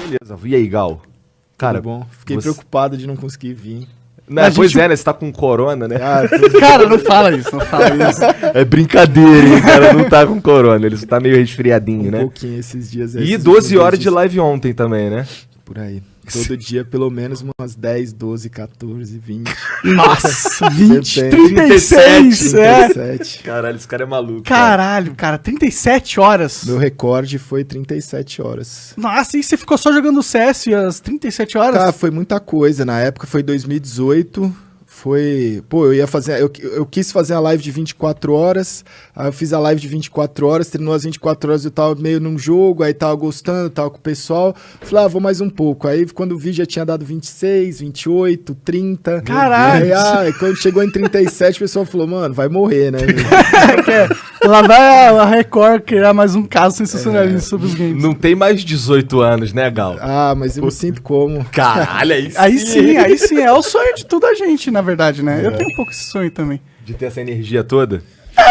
Beleza, e aí, Gal? Cara, tudo bom. Fiquei preocupado de não conseguir vir. Não, pois é, né? Você tá com corona, né? Cara, não fala isso, não fala isso. É brincadeira, hein? O cara não tá com corona, ele só tá meio resfriadinho, né? Um pouquinho esses dias. E 12 horas de live ontem também, né? Por aí. Todo dia, pelo menos umas 10, 12, 14, 20. Nossa, 20, 36, 37. Caralho, esse cara é maluco. Caralho, cara, 37 horas. Meu recorde foi 37 horas. Nossa, e você ficou só jogando CS às 37 horas? Cara, foi muita coisa. Na época foi 2018. Foi... Pô, eu ia fazer... Eu quis fazer a live de 24 horas. Aí eu fiz a live de 24 horas. Terminou as 24 horas, eu tava meio num jogo. Aí tava gostando, tava com o pessoal. Falei, vou mais um pouco. Aí quando vi, já tinha dado 26, 28, 30. Caralho! Aí quando chegou em 37, o pessoal falou, mano, vai morrer, né? Lá vai a Record criar mais um caso sensacionalista sobre os games. Não tem mais 18 anos, né, Gal? Ah, mas eu me sinto como. Caralho, aí sim. É o sonho de toda a gente, na verdade, né? Eu tenho um pouco esse sonho também. De ter essa energia toda?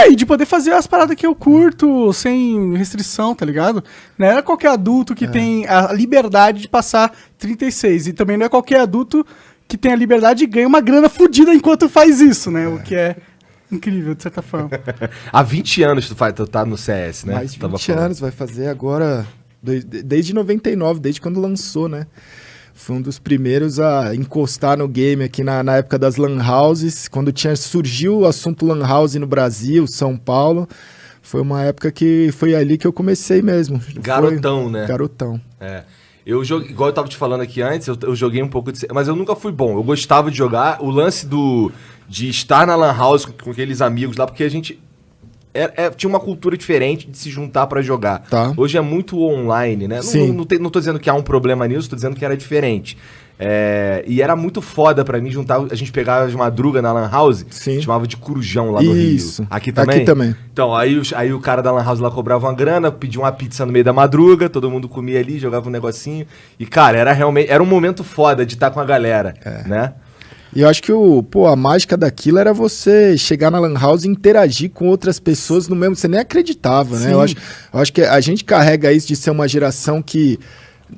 E de poder fazer as paradas que eu curto sem restrição, tá ligado? Não é qualquer adulto que tem a liberdade de passar 36. E também não é qualquer adulto que tem a liberdade e ganha uma grana fodida enquanto faz isso, né? O que é incrível, de certa forma. Há 20 anos tu tá no CS, né? Mais de 20 anos, vai fazer agora... Desde 99, desde quando lançou, né? Foi um dos primeiros a encostar no game aqui na época das Lan Houses, quando surgiu o assunto Lan House no Brasil, São Paulo. Foi uma época que foi ali que eu comecei mesmo. Garotão, né? Garotão. É. Igual eu tava te falando aqui antes, eu joguei um pouco de... Mas eu nunca fui bom. Eu gostava de jogar. O lance de estar na Lan House com aqueles amigos lá, porque a gente... tinha uma cultura diferente de se juntar pra jogar. Tá. Hoje é muito online, né? Sim. Não tô dizendo que há um problema nisso, tô dizendo que era diferente. E era muito foda pra mim juntar... A gente pegava de madruga na Lan House, Sim. chamava de Corujão lá no Isso. Rio. Aqui também? Aqui também. Então, aí o cara da Lan House lá cobrava uma grana, pedia uma pizza no meio da madruga, todo mundo comia ali, jogava um negocinho. E, cara, era um momento foda de estar com a galera, né? E eu acho que a mágica daquilo era você chegar na Lan House e interagir com outras pessoas no mesmo... Você nem acreditava, né? Eu acho que a gente carrega isso de ser uma geração que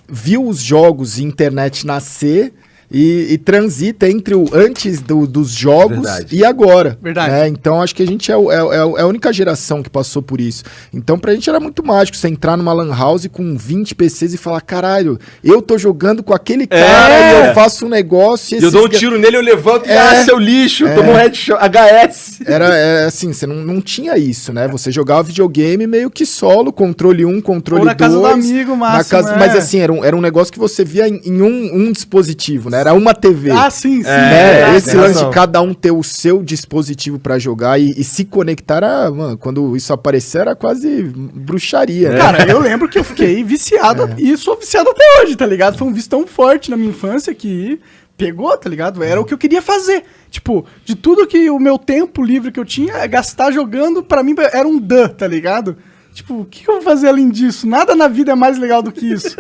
viu os jogos e internet nascer e transita entre o antes dos jogos e agora. Verdade. Né? Então acho que a gente é a única geração que passou por isso. Então pra gente era muito mágico você entrar numa Lan House com 20 PCs e falar, caralho, eu tô jogando com aquele cara e eu faço um negócio... Eu dou um tiro nele, eu levanto e seu lixo, tomo um headshot, HS. Era assim, você não tinha isso, né? Você jogava videogame meio que solo, controle 1, controle 2. Ou na casa do amigo, máximo, Mas assim, era um negócio que você via em um dispositivo, né? Era uma TV. Ah, sim. Né? Esse lance de cada um ter o seu dispositivo pra jogar e se conectar, mano, quando isso aparecer, era quase bruxaria. Né? Cara, eu lembro que eu fiquei viciado e sou viciado até hoje, tá ligado? Foi um vício tão forte na minha infância que pegou, tá ligado? Era o que eu queria fazer. Tipo, de tudo que o meu tempo livre que eu tinha, gastar jogando, pra mim era um tá ligado? Tipo, o que eu vou fazer além disso? Nada na vida é mais legal do que isso.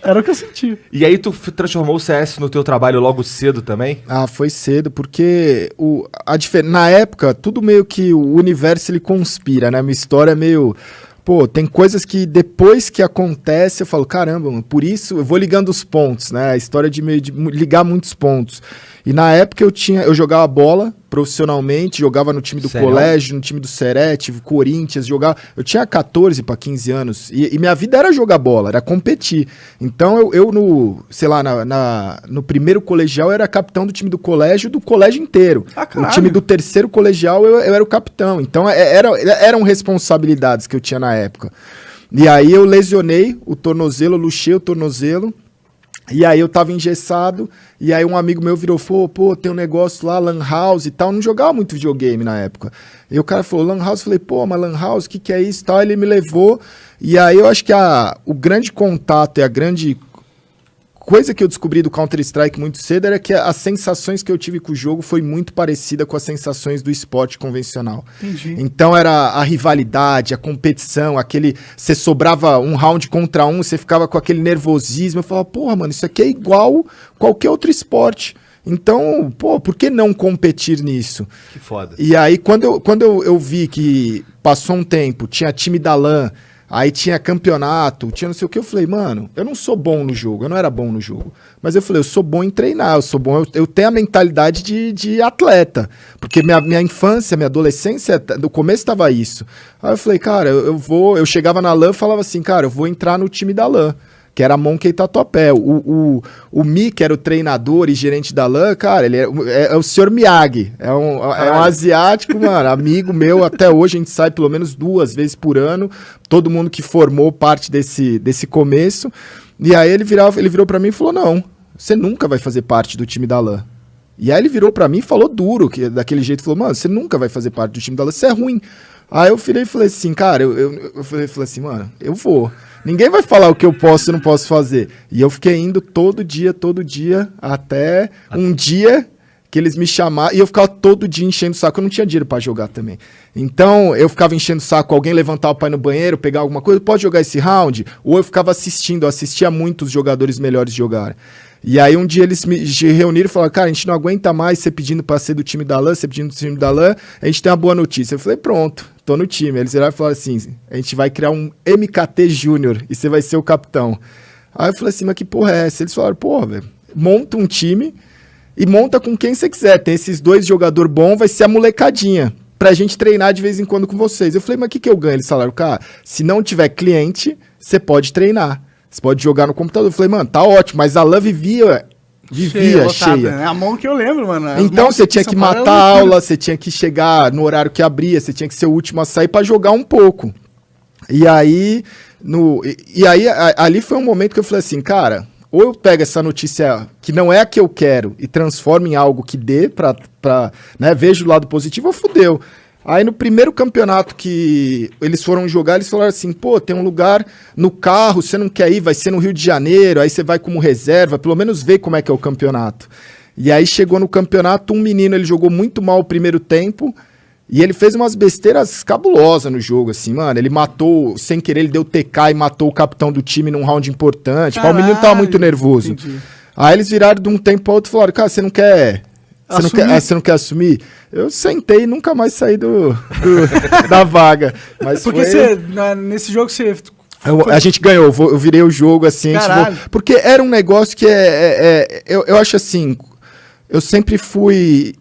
Era o que eu senti. E aí tu transformou o CS no teu trabalho logo cedo também? Ah, foi cedo, porque na época, tudo meio que o universo ele conspira, né? Minha história é meio... Pô, tem coisas que depois que acontece eu falo, caramba, mano, por isso eu vou ligando os pontos, né? A história de ligar muitos pontos. E na época eu jogava bola profissionalmente, jogava no time do colégio, no time do Serete, Corinthians, eu tinha 14 para 15 anos e minha vida era jogar bola, era competir. Então eu no primeiro colegial eu era capitão do time do colégio inteiro. O time do terceiro colegial eu era o capitão. Então eram responsabilidades que eu tinha na época. E aí eu lesionei o tornozelo, luxei o tornozelo. E aí eu tava engessado, e aí um amigo meu virou e falou, pô, tem um negócio lá, Lan House e tal, não jogava muito videogame na época. E o cara falou, Lan House, eu falei, pô, mas Lan House, o que é isso e tal? Ele me levou, e aí eu acho que o grande contato e a grande coisa que eu descobri do Counter-Strike muito cedo era que as sensações que eu tive com o jogo foi muito parecida com as sensações do esporte convencional. Entendi. Então era a rivalidade, a competição, você sobrava um round contra um, você ficava com aquele nervosismo, eu falava, porra, mano, isso aqui é igual qualquer outro esporte. Então, pô, por que não competir nisso? Que foda. E aí, quando eu vi que passou um tempo, tinha time da LAN, Aí tinha campeonato, tinha não sei o que. Eu falei, mano, eu não sou bom no jogo, eu não era bom no jogo. Mas eu falei, eu sou bom em treinar, eu sou bom, eu tenho a mentalidade de atleta. Porque minha infância, minha adolescência, no começo tava isso. Aí eu falei, cara, eu chegava na LAN e falava assim, cara, eu vou entrar no time da LAN, que era Monkey Tatuapé. O Mi, que era o treinador e gerente da LAN, cara, ele é o Sr. Miyagi. É um asiático, mano, amigo meu. Até hoje a gente sai pelo menos 2 vezes por ano. Todo mundo que formou parte desse começo. E aí ele virou pra mim e falou, não, você nunca vai fazer parte do time da LAN. E aí ele virou pra mim e falou duro, daquele jeito, falou, mano, você nunca vai fazer parte do time da LAN, você é ruim. Aí eu virei e falei assim, cara, eu falei assim, mano, eu vou. Ninguém vai falar o que eu posso e não posso fazer. E eu fiquei indo todo dia, até um dia que eles me chamaram, e eu ficava todo dia enchendo o saco. Eu não tinha dinheiro pra jogar também. Então, eu ficava enchendo o saco, alguém levantar o pai no banheiro, pegar alguma coisa, pode jogar esse round? Ou eu ficava assistindo, eu assistia muitos jogadores melhores jogarem. E aí um dia eles me reuniram e falaram, cara, a gente não aguenta mais você pedindo pra ser do time da LAN, você pedindo do time da LAN, a gente tem uma boa notícia. Eu falei, pronto, tô no time. Eles viraram e falaram assim, a gente vai criar um MKT Júnior e você vai ser o capitão. Aí eu falei assim, mas que porra é essa? Eles falaram, porra, velho, monta um time e monta com quem você quiser. Tem esses 2 jogadores bons, vai ser a molecadinha, pra gente treinar de vez em quando com vocês. Eu falei, mas o que eu ganho? Eles falaram, cara, se não tiver cliente, você pode treinar. Você pode jogar no computador. Eu falei, mano, tá ótimo, mas a LAN vivia cheia. É a mão que eu lembro, mano. Então você tinha que matar a aula, você tinha que chegar no horário que abria, você tinha que ser o último a sair pra jogar um pouco. E aí, ali foi um momento que eu falei assim, cara, ou eu pego essa notícia que não é a que eu quero e transformo em algo que dê né, vejo o lado positivo, ou fudeu. Aí no primeiro campeonato que eles foram jogar, eles falaram assim, pô, tem um lugar no carro, você não quer ir, vai ser no Rio de Janeiro, aí você vai como reserva, pelo menos ver como é que é o campeonato. E aí chegou no campeonato, um menino, ele jogou muito mal o primeiro tempo, e ele fez umas besteiras cabulosas no jogo, assim, mano, ele matou, sem querer, ele deu TK e matou o capitão do time num round importante. Caralho, o menino tava muito nervoso. Entendi. Aí eles viraram de um tempo para outro e falaram, cara, você não quer assumir? Eu sentei e nunca mais saí da vaga. Mas porque nesse jogo você... A gente ganhou, eu virei o jogo assim. Porque era um negócio que eu acho assim, eu sempre fui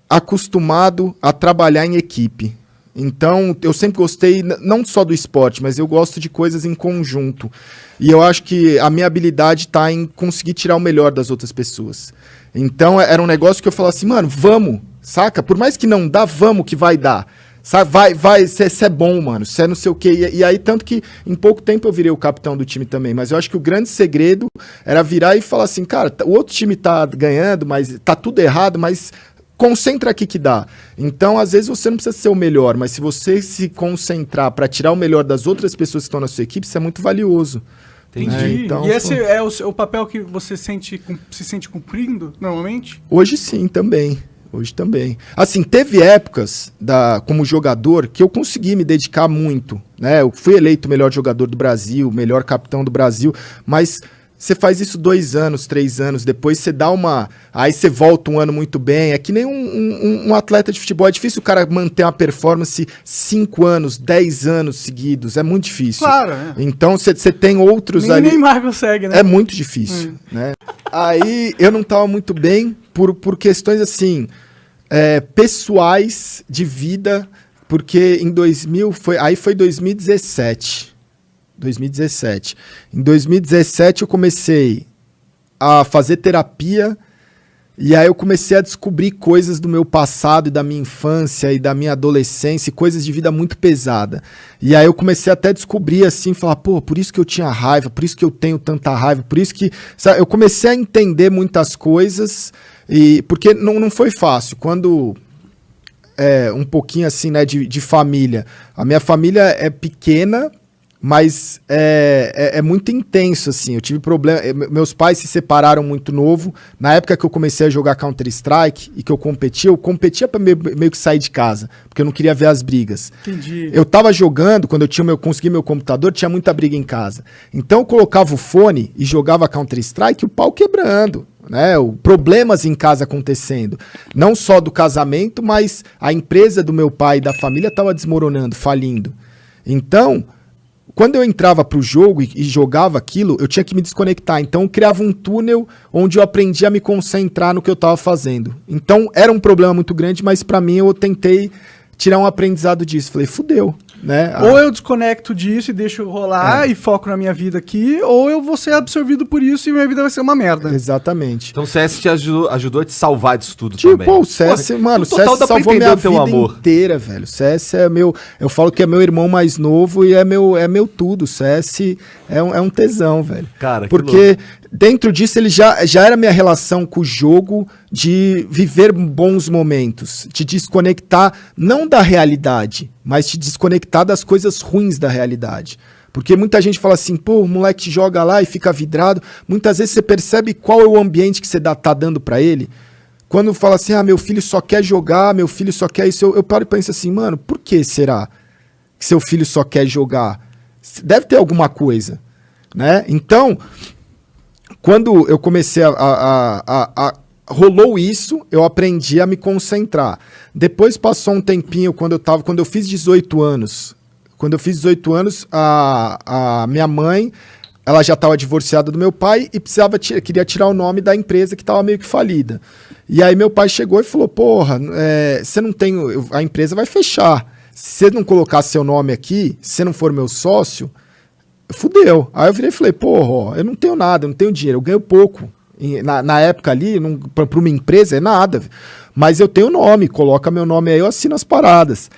acostumado a trabalhar em equipe. Então, eu sempre gostei, não só do esporte, mas eu gosto de coisas em conjunto. E eu acho que a minha habilidade está em conseguir tirar o melhor das outras pessoas. Então, era um negócio que eu falava assim, mano, vamos, saca? Por mais que não dá, vamos que vai dar. Sabe? Você é bom, mano, você é não sei o quê. E aí, tanto que em pouco tempo eu virei o capitão do time também. Mas eu acho que o grande segredo era virar e falar assim, cara, o outro time tá ganhando, mas tá tudo errado, mas... concentra aqui que dá. Então, às vezes, você não precisa ser o melhor, mas se você se concentrar para tirar o melhor das outras pessoas que estão na sua equipe, isso é muito valioso. Entendi. Então, e esse é o papel que você se sente cumprindo, normalmente? Hoje sim, também. Hoje também. Assim, teve épocas como jogador que eu consegui me dedicar muito. Né? Eu fui eleito o melhor jogador do Brasil, melhor capitão do Brasil, mas... você faz isso 2 anos, 3 anos, depois você dá uma... aí você volta um ano muito bem. É que nem um atleta de futebol. É difícil o cara manter uma performance 5 anos, 10 anos seguidos. É muito difícil. Claro, é. Então você tem outros ali... nem Neymar consegue, né? É muito difícil, né? Aí eu não estava muito bem por questões assim, pessoais de vida, porque em 2000... foi 2017. 2017. Em 2017 eu comecei a fazer terapia e aí eu comecei a descobrir coisas do meu passado e da minha infância e da minha adolescência, coisas de vida muito pesada. E aí eu comecei até a descobrir assim, falar, pô, por isso que eu tinha raiva, por isso que eu tenho tanta raiva, por isso que... sabe, eu comecei a entender muitas coisas, porque não foi fácil. Quando... um pouquinho assim, né, de família. A minha família é pequena, mas é muito intenso, assim. Eu tive problema. Meus pais se separaram muito novo. Na época que eu comecei a jogar Counter-Strike e que eu competia pra meio que sair de casa, porque eu não queria ver as brigas. Entendi. Eu tava jogando, quando eu consegui meu computador, tinha muita briga em casa. Então eu colocava o fone e jogava Counter-Strike, o pau quebrando. Né, problemas em casa acontecendo, não só do casamento, mas a empresa do meu pai e da família estava desmoronando, falindo. Então, quando eu entrava pro jogo e jogava aquilo, eu tinha que me desconectar. Então eu criava um túnel onde eu aprendia a me concentrar no que eu tava fazendo. Então era um problema muito grande, mas pra mim eu tentei tirar um aprendizado disso. Falei, fudeu, né? Ou eu desconecto disso e deixo rolar e foco na minha vida aqui, ou eu vou ser absorvido por isso e minha vida vai ser uma merda. Exatamente. Então o CS te ajudou a te salvar disso tudo Tipo, também. pô, o CS, mano, o CS salvou minha vida inteira, velho. O CS é meu... Eu falo que é meu irmão mais novo e é meu tudo. O CS é um tesão, velho. Cara, porque dentro disso ele já era minha relação com o jogo de viver bons momentos, te desconectar não da realidade, mas te desconectar das coisas ruins da realidade. Porque muita gente fala assim, pô, o moleque joga lá e fica vidrado. Muitas vezes você percebe qual é o ambiente que você tá dando pra ele. Quando fala assim, meu filho só quer jogar, meu filho só quer isso, eu paro e penso assim, mano, por que será que seu filho só quer jogar? Deve ter alguma coisa, né? Então, quando eu comecei rolou isso, eu aprendi a me concentrar. Depois passou um tempinho, quando eu fiz 18 anos. Quando eu fiz 18 anos, a minha mãe, ela já estava divorciada do meu pai e queria tirar o nome da empresa que estava meio que falida. E aí meu pai chegou e falou, porra, você não tem... A empresa vai fechar. Se você não colocar seu nome aqui, se você não for meu sócio, fudeu. Aí eu virei e falei, porra, eu não tenho nada, eu não tenho dinheiro, eu ganho pouco. Na época ali, para uma empresa é nada. Mas eu tenho nome, coloca meu nome aí, eu assino as paradas.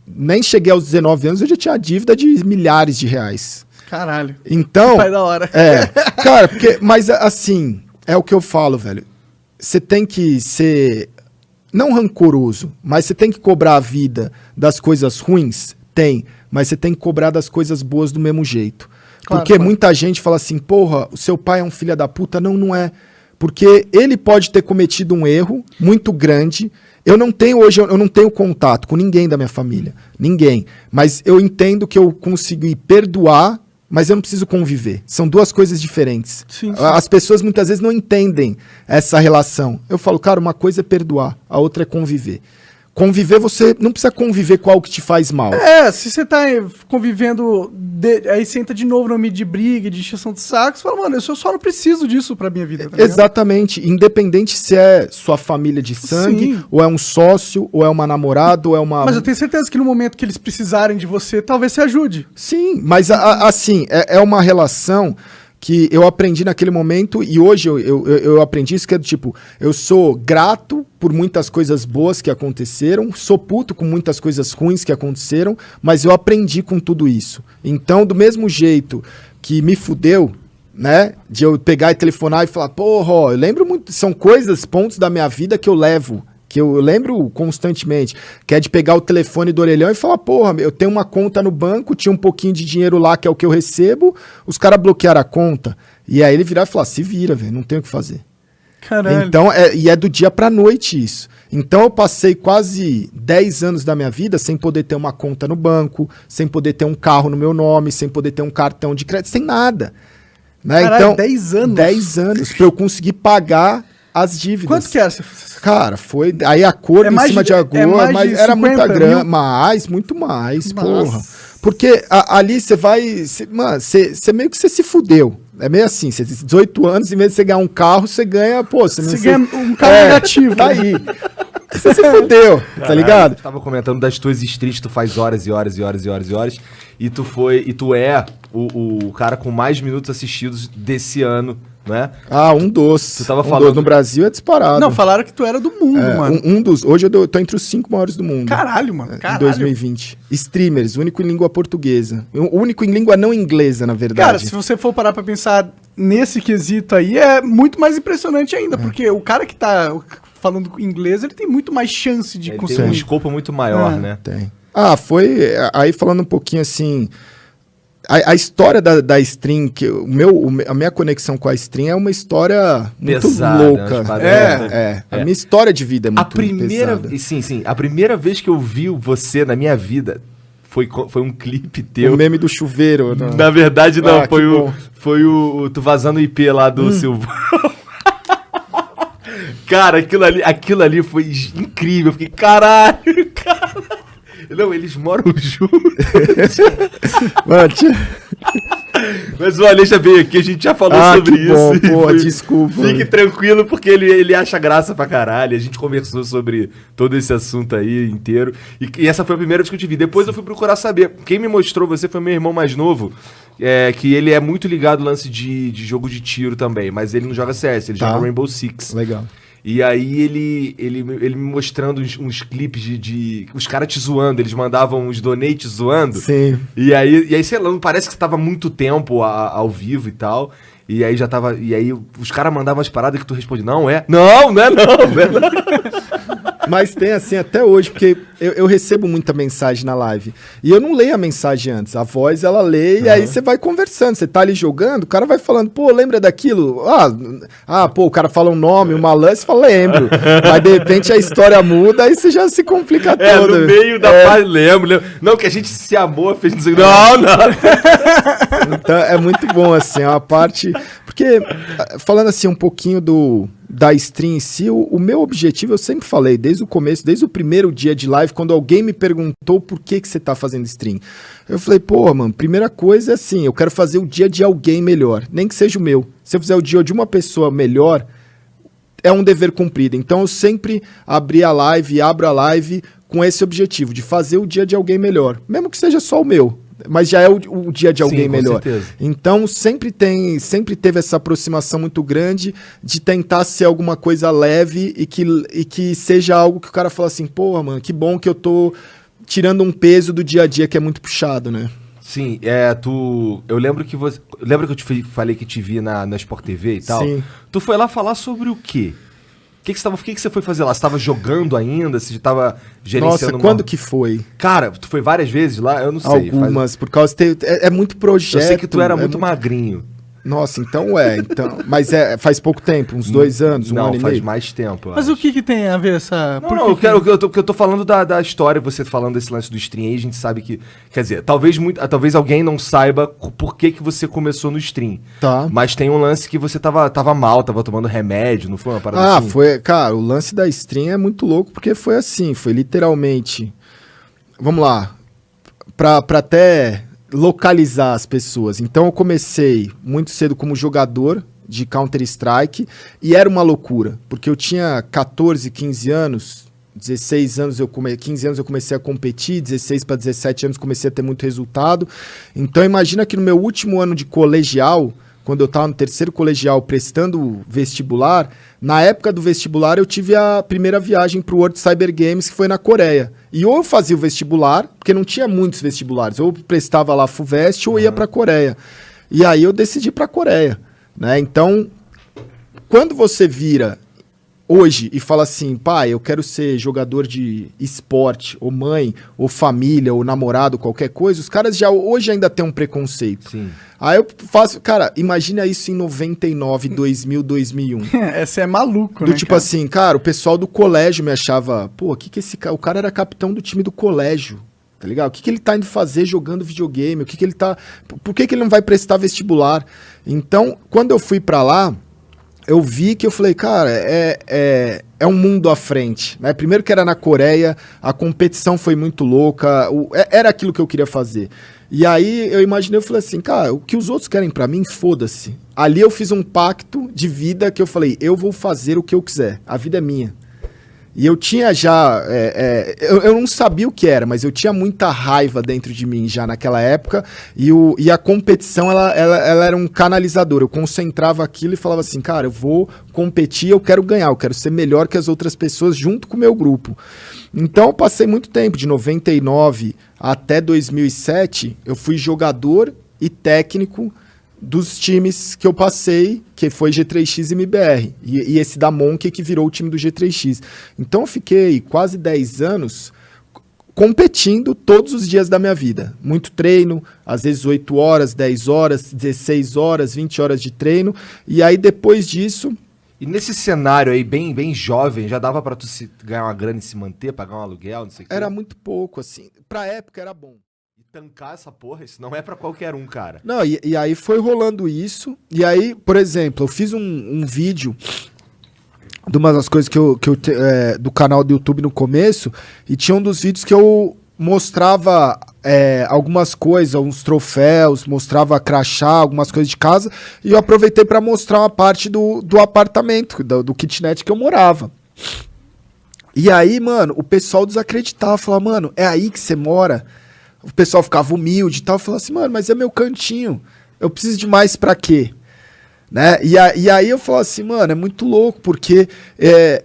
Nem cheguei aos 19 anos, eu já tinha dívida de milhares de reais. Caralho. Então... Pai da hora. Cara, mas assim, é o que eu falo, velho. Você tem que ser, não rancoroso, mas você tem que cobrar a vida das coisas ruins? Tem, mas você tem que cobrar das coisas boas do mesmo jeito. Claro, porque muita gente fala assim, porra, o seu pai é um filho da puta. Não é. Porque ele pode ter cometido um erro muito grande. Eu não tenho contato com ninguém da minha família. Ninguém. Mas eu entendo que eu consegui perdoar, mas eu não preciso conviver. São duas coisas diferentes. Sim. As pessoas muitas vezes não entendem essa relação. Eu falo, cara, uma coisa é perdoar, a outra é conviver. Conviver, você não precisa conviver com algo que te faz mal. Se você tá convivendo, aí você entra de novo no meio de briga, de encheção de saco, você fala, mano, eu só não preciso disso pra minha vida. Tá Exatamente. Independente se é sua família de sangue, Sim. ou é um sócio, ou é uma namorada, ou é uma... Mas eu tenho certeza que no momento que eles precisarem de você, talvez você ajude. Sim, mas assim, é uma relação que eu aprendi naquele momento e hoje eu aprendi isso, que é do tipo, eu sou grato por muitas coisas boas que aconteceram, sou puto com muitas coisas ruins que aconteceram, mas eu aprendi com tudo isso. Então, do mesmo jeito que me fudeu, né, de eu pegar e telefonar e falar, porra, ó, eu lembro muito, são coisas, pontos da minha vida que eu levo, que eu lembro constantemente, que é de pegar o telefone do orelhão e falar, porra, eu tenho uma conta no banco, tinha um pouquinho de dinheiro lá, que é o que eu recebo, os caras bloquearam a conta. E aí ele virar e falar, se vira, velho, não tem o que fazer. Caralho. Então, é do dia pra noite isso. Então eu passei quase 10 anos da minha vida sem poder ter uma conta no banco, sem poder ter um carro no meu nome, sem poder ter um cartão de crédito, sem nada. Né? Caralho, então, 10 anos? 10 anos pra eu conseguir pagar as dívidas. Quanto que era? Cara, foi... Aí a cor em cima de agora, mas era muita grana. Muito mais, Nossa. porra. Porque ali você vai... Mano, você meio que você se fudeu. É meio assim, você tem 18 anos, em vez de você ganhar um carro, você ganha... Pô, você ganha um carro negativo. Tá aí. Você se fudeu, tá ligado? Tu tava comentando das tuas streams, tu faz horas e horas e horas e horas e horas. E tu é o cara com mais minutos assistidos desse ano, não é? Um doce. Tu tava falando... No Brasil é disparado. Não, falaram que tu era do mundo, mano. Hoje eu tô entre os 5 maiores do mundo. Caralho, mano. Em 2020. Streamers, único em língua portuguesa. Único em língua não inglesa, na verdade. Cara, se você for parar pra pensar nesse quesito aí, é muito mais impressionante ainda, porque o cara que tá falando inglês, ele tem muito mais chance de conseguir. Tem um escopo muito maior, né? Tem. Foi... Aí falando um pouquinho assim... A história da stream, a minha conexão com a stream é uma história muito pesada, louca. A minha história de vida é muito pesada. Sim. A primeira vez que eu vi você na minha vida foi um clipe teu. O meme do chuveiro. Não. Na verdade, não. Foi o tu vazando o IP lá do Silvio. Cara, aquilo ali foi incrível. Eu fiquei, caralho, cara. Não, eles moram juntos. Mano, Mas o Alexa veio aqui, a gente já falou sobre que bom, isso. porra, desculpa. Fique tranquilo, porque ele acha graça pra caralho. A gente conversou sobre todo esse assunto aí inteiro. E essa foi a primeira vez que eu te vi. Depois eu fui procurar saber. Quem me mostrou você foi meu irmão mais novo. Que ele é muito ligado ao lance de jogo de tiro também. Mas ele não joga CS, ele joga Rainbow Six. Legal. E aí ele me mostrando uns clipes de os caras te zoando, eles mandavam uns donates zoando. Sim. E aí, sei lá, não parece que você tava muito tempo ao vivo e tal. E aí já tava. E aí os caras mandavam as paradas que tu responde, não é? Não é não. Mas tem assim até hoje, porque eu recebo muita mensagem na live. E eu não leio a mensagem antes. A voz, ela lê e aí você vai conversando. Você tá ali jogando, o cara vai falando, pô, lembra daquilo? Pô, o cara fala um nome, uma lance, você fala, lembro. Mas de repente a história muda, aí você já se complica toda. No meio da paz, lembro. Não, que a gente se amou, fez não. Então é muito bom, assim, é uma parte... Porque, falando assim um pouquinho da stream em si, o meu objetivo, eu sempre falei, desde o começo, desde o primeiro dia de live, quando alguém me perguntou por que você tá fazendo stream. Eu falei, pô, mano, primeira coisa é assim, eu quero fazer o dia de alguém melhor, nem que seja o meu. Se eu fizer o dia de uma pessoa melhor, é um dever cumprido. Então eu sempre abri a live e abro a live com esse objetivo, de fazer o dia de alguém melhor, mesmo que seja só o meu. Mas já é o dia de alguém melhor. Certeza. Então sempre teve essa aproximação muito grande de tentar ser alguma coisa leve e que seja algo que o cara fala assim, porra, mano, que bom que eu tô tirando um peso do dia a dia que é muito puxado, né? Sim, eu lembro que você. Lembra que eu te falei que te vi na Sport TV e tal? Sim. Tu foi lá falar sobre o quê? O que você foi fazer lá? Você tava jogando ainda? Você tava gerenciando? Nossa, quando que foi? Cara, tu foi várias vezes lá? Eu não sei. Algumas, por causa... É muito projeto. Eu sei que tu era muito magrinho. Nossa, então Mas faz pouco tempo, uns 2 anos, um ano e meio? Não, faz mais tempo. Mas o que tem a ver essa... Não, eu tô falando da história, você falando desse lance do stream aí, a gente sabe que... Quer dizer, talvez alguém não saiba por que você começou no stream. Tá. Mas tem um lance que você tava mal, tava tomando remédio, não foi uma parada assim? Foi... Cara, o lance da stream é muito louco, porque foi assim, foi literalmente... Vamos lá. Pra até... localizar as pessoas. Então eu comecei muito cedo como jogador de Counter-Strike e era uma loucura, porque eu tinha 14, 15 anos, 16 anos 15 anos eu comecei a competir, 16 para 17 anos comecei a ter muito resultado. Então imagina que no meu último ano de colegial, quando eu estava no terceiro colegial prestando vestibular, na época do vestibular eu tive a primeira viagem para o World Cyber Games, que foi na Coreia. E ou eu fazia o vestibular, porque não tinha muitos vestibulares, ou prestava lá a FUVEST ou ia para a Coreia. E aí eu decidi para a Coreia, né? Então, quando você vira hoje e fala assim, pai, eu quero ser jogador de esporte, ou mãe, ou família, ou namorado, qualquer coisa, os caras já hoje ainda têm um preconceito. Sim. Aí eu faço, cara, imagina isso em 99, 2000, 2001. Essa é maluco, Do tipo cara? assim, cara, o pessoal do colégio me achava, pô, esse cara, o cara era capitão do time do colégio, tá ligado? O que ele tá indo fazer jogando videogame? Por que ele não vai prestar vestibular? Então, quando eu fui pra lá, eu vi que eu falei, cara, é um mundo à frente, né? Primeiro que era na Coreia, a competição foi muito louca, era aquilo que eu queria fazer. E aí eu imaginei, eu falei assim, cara, o que os outros querem pra mim, foda-se. Ali eu fiz um pacto de vida que eu falei, eu vou fazer o que eu quiser, a vida é minha. E eu tinha já, eu não sabia o que era, mas eu tinha muita raiva dentro de mim já naquela época, e a competição, ela era um canalizador, eu concentrava aquilo e falava assim, cara, eu vou competir, eu quero ganhar, eu quero ser melhor que as outras pessoas junto com o meu grupo. Então eu passei muito tempo, de 99 até 2007, eu fui jogador e técnico dos times que eu passei, que foi G3X e MBR, e esse da Monk que virou o time do G3X. Então eu fiquei quase 10 anos competindo todos os dias da minha vida. Muito treino, às vezes 8 horas, 10 horas, 16 horas, 20 horas de treino, e aí depois disso... E nesse cenário aí, bem jovem, já dava pra tu ganhar uma grana e se manter, pagar um aluguel, não sei o que? Era muito pouco, assim. Pra época era bom. Tancar essa porra, isso não é pra qualquer um, cara. Não, e aí foi rolando isso, e aí, por exemplo, eu fiz um vídeo de uma das coisas do canal do YouTube no começo, e tinha um dos vídeos que eu mostrava algumas coisas, uns troféus, mostrava crachá, algumas coisas de casa, e eu aproveitei para mostrar uma parte do apartamento, do kitnet que eu morava. E aí, mano, o pessoal desacreditava, falava, mano, é aí que você mora? O pessoal ficava humilde e tal, falava assim, mano, mas é meu cantinho, eu preciso de mais pra quê? Né? E aí eu falo assim, mano, é muito louco, porque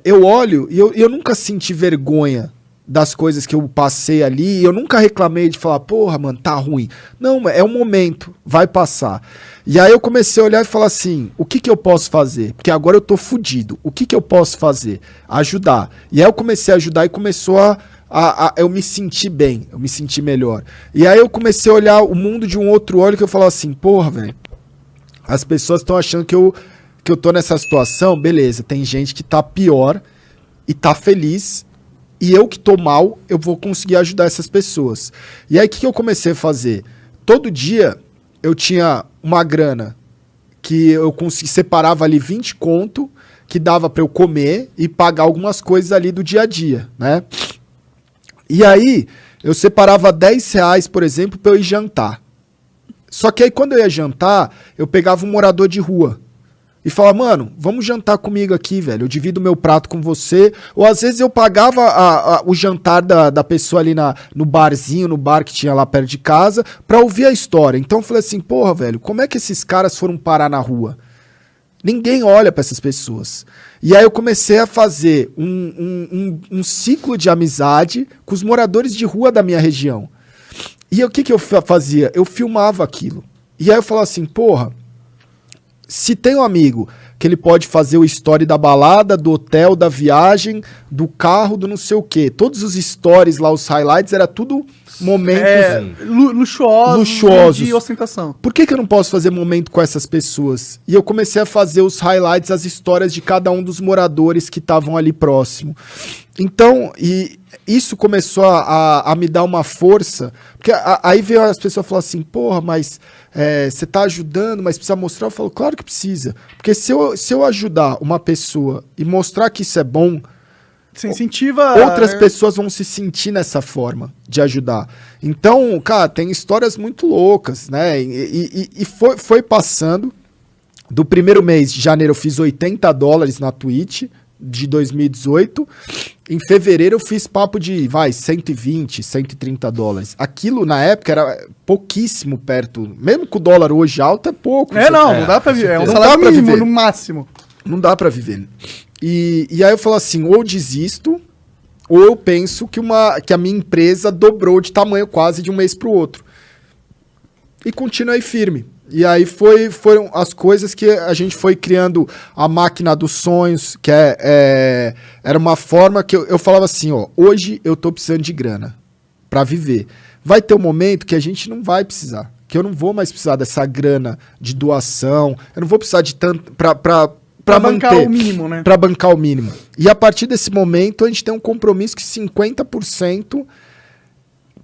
eu olho e eu nunca senti vergonha das coisas que eu passei ali, eu nunca reclamei de falar, porra, mano, tá ruim. Não, é um momento, vai passar. E aí eu comecei a olhar e falar assim, o que eu posso fazer? Porque agora eu tô fudido, o que eu posso fazer? Ajudar. E aí eu comecei a ajudar e começou eu me senti bem, eu me senti melhor. E aí eu comecei a olhar o mundo de um outro olho que eu falava assim, porra, velho, as pessoas estão achando que eu tô nessa situação, beleza, tem gente que tá pior e tá feliz, e eu que tô mal, eu vou conseguir ajudar essas pessoas. E aí o que eu comecei a fazer? Todo dia eu tinha uma grana que eu separava ali 20 conto, que dava pra eu comer e pagar algumas coisas ali do dia a dia, né? E aí eu separava 10 reais, por exemplo, pra eu ir jantar. Só que aí quando eu ia jantar, eu pegava um morador de rua e falava, mano, vamos jantar comigo aqui, velho, eu divido meu prato com você. Ou às vezes eu pagava o jantar da pessoa ali no barzinho, no bar que tinha lá perto de casa, pra ouvir a história. Então eu falei assim, porra, velho, como é que esses caras foram parar na rua? Ninguém olha pra essas pessoas. E aí eu comecei a fazer um ciclo de amizade com os moradores de rua da minha região. E o que eu fazia? Eu filmava aquilo. E aí eu falava assim, porra, se tem um amigo que ele pode fazer o story da balada, do hotel, da viagem, do carro, do não sei o quê. Todos os stories lá, os highlights, era tudo momentos luxuosos de ostentação. Por que eu não posso fazer momento com essas pessoas? E eu comecei a fazer os highlights, as histórias de cada um dos moradores que estavam ali próximo. Então, e isso começou a me dar uma força, porque aí veio as pessoas falar assim, porra, mas você tá ajudando, mas precisa mostrar? Eu falo, claro que precisa. Porque se eu ajudar uma pessoa e mostrar que isso é bom, você incentiva... outras pessoas vão se sentir nessa forma de ajudar. Então, cara, tem histórias muito loucas, né? E foi passando. Do primeiro mês de janeiro eu fiz $80 na Twitch, de 2018. Em fevereiro eu fiz papo de, $120, $130. Aquilo, na época, era pouquíssimo perto. Mesmo com o dólar hoje alto, é pouco. Não dá pra viver. É um salário mínimo, no máximo. Não dá pra viver. E aí eu falo assim, ou desisto, ou eu penso que a minha empresa dobrou de tamanho quase de um mês pro outro. E continuei firme. E aí foram as coisas que a gente foi criando a máquina dos sonhos, que era uma forma que eu falava assim, ó, hoje eu tô precisando de grana pra viver. Vai ter um momento que a gente não vai precisar, que eu não vou mais precisar dessa grana de doação, eu não vou precisar de tanto pra bancar o mínimo, né? Pra bancar o mínimo. E a partir desse momento, a gente tem um compromisso que 50%,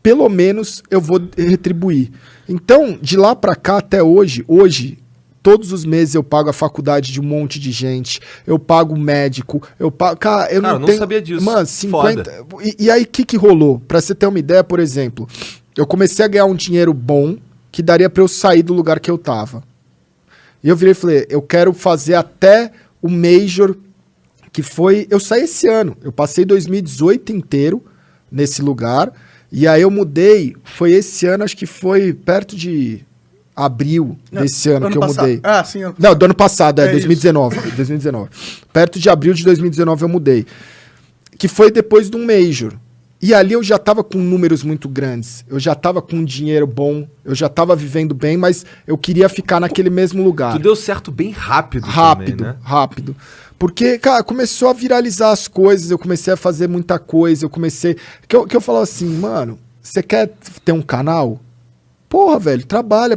pelo menos, eu vou retribuir. Então, de lá pra cá até hoje, todos os meses eu pago a faculdade de um monte de gente, eu pago médico, eu pago... Cara, eu não sabia disso. Mano, 50... E aí, o que rolou? Pra você ter uma ideia, por exemplo, eu comecei a ganhar um dinheiro bom que daria pra eu sair do lugar que eu tava. E eu virei e falei, eu quero fazer até o Major, que foi... Eu saí esse ano, eu passei 2018 inteiro nesse lugar, e aí eu mudei, foi esse ano, acho que foi perto de abril desse ano que eu mudei. Ah, sim. Não, do ano passado, 2019. 2019. Perto de abril de 2019 eu mudei. Que foi depois de um Major. E ali eu já tava com números muito grandes, eu já tava com um dinheiro bom, eu já tava vivendo bem, mas eu queria ficar naquele mesmo lugar. Tu deu certo bem rápido também, né? Rápido. Porque, cara, começou a viralizar as coisas, eu comecei a fazer muita coisa, que eu falava assim, mano, você quer ter um canal? Porra, velho, trabalha.